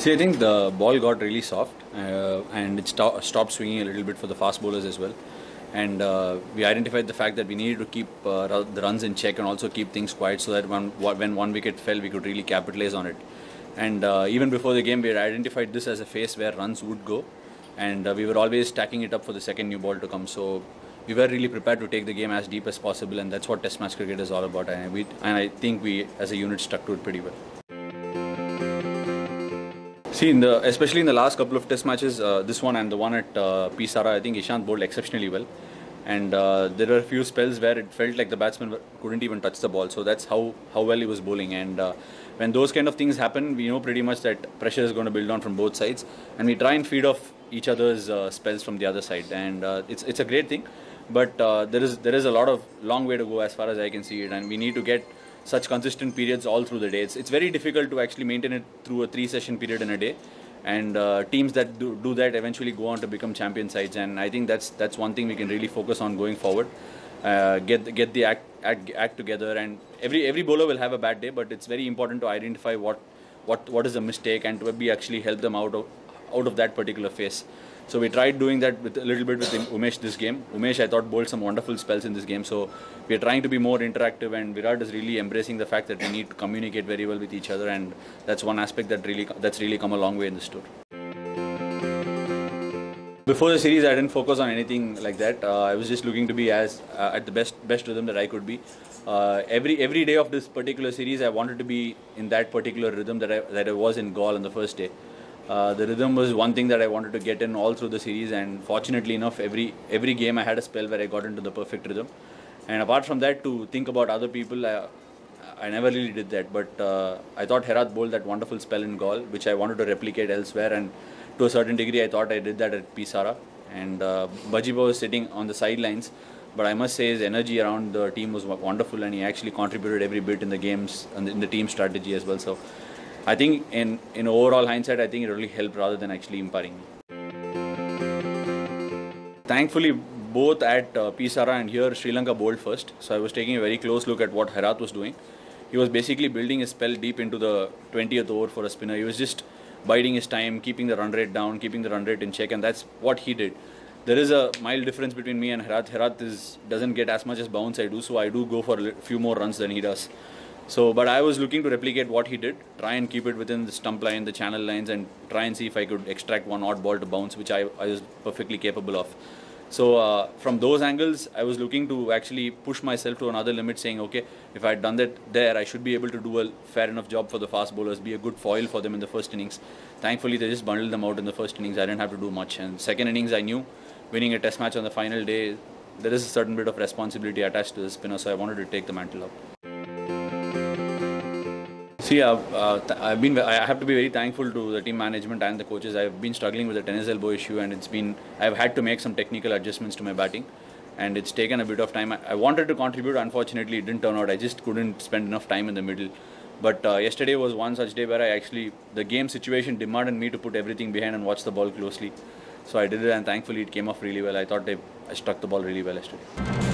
See, I think the ball got really soft and it stopped swinging a little bit for the fast bowlers as well. And we identified the fact that we needed to keep the runs in check and also keep things quiet so that when one wicket fell, we could really capitalize on it. And even before the game, we had identified this as a phase where runs would go, and we were always stacking it up for the second new ball to come. So we were really prepared to take the game as deep as possible, and that's what Test match cricket is all about. And I think we, as a unit, stuck to it pretty well. See, especially in the last couple of Test matches, this one and the one at Pisara, I think Ishant bowled exceptionally well. And there were a few spells where it felt like the batsman couldn't even touch the ball. So that's how well he was bowling. And when those kind of things happen, we know pretty much that pressure is going to build on from both sides. And we try and feed off each other's spells from the other side. And it's a great thing. But there is a long way to go as far as I can see it. And we need to get such consistent periods all through the day. It's very difficult to actually maintain it through a 3-session period in a day. And teams that do that eventually go on to become champion sides, and I think that's one thing we can really focus on going forward. Get the act together, and every bowler will have a bad day, but it's very important to identify what is a mistake and to be actually help them out of that particular phase. So we tried doing that with a little bit with Umesh this game. Umesh, I thought, bowled some wonderful spells in this game. So we are trying to be more interactive, and Virat is really embracing the fact that we need to communicate very well with each other, and that's one aspect that's really come a long way in this tour. Before the series, I didn't focus on anything like that. I was just looking to be as at the best rhythm that I could be. Every day of this particular series, I wanted to be in that particular rhythm that I was in Galle on the first day. The rhythm was one thing that I wanted to get in all through the series, and fortunately enough, every game I had a spell where I got into the perfect rhythm. And apart from that, to think about other people, I never really did that. But I thought Herath bowled that wonderful spell in Galle, which I wanted to replicate elsewhere, and to a certain degree, I thought I did that at Pisara. And Bhajiba was sitting on the sidelines, but I must say his energy around the team was wonderful, and he actually contributed every bit in the games and in the team strategy as well. So I think in overall hindsight, I think it really helped rather than actually empowering me. Thankfully, both at Pisara and here, Sri Lanka bowled first. So I was taking a very close look at what Herath was doing. He was basically building his spell deep into the 20th over for a spinner. He was just biding his time, keeping the run rate down, keeping the run rate in check, and that's what he did. There is a mild difference between me and Herath. Herath doesn't get as much as bounce I do, so I do go for a few more runs than he does. So, but I was looking to replicate what he did, try and keep it within the stump line, the channel lines, and try and see if I could extract one odd ball to bounce, which I was perfectly capable of. So from those angles, I was looking to actually push myself to another limit, saying, okay, if I had done that there, I should be able to do a fair enough job for the fast bowlers, be a good foil for them in the first innings. Thankfully, they just bundled them out in the first innings. I didn't have to do much. And second innings, I knew winning a test match on the final day, there is a certain bit of responsibility attached to the spinner, so I wanted to take the mantle up. See, I have to be very thankful to the team management and the coaches. I've been struggling with the tennis elbow issue, and I've had to make some technical adjustments to my batting, and it's taken a bit of time. I wanted to contribute, unfortunately it didn't turn out. I just couldn't spend enough time in the middle. But yesterday was one such day where the game situation demanded me to put everything behind and watch the ball closely. So I did it, and thankfully it came off really well. I thought I struck the ball really well yesterday.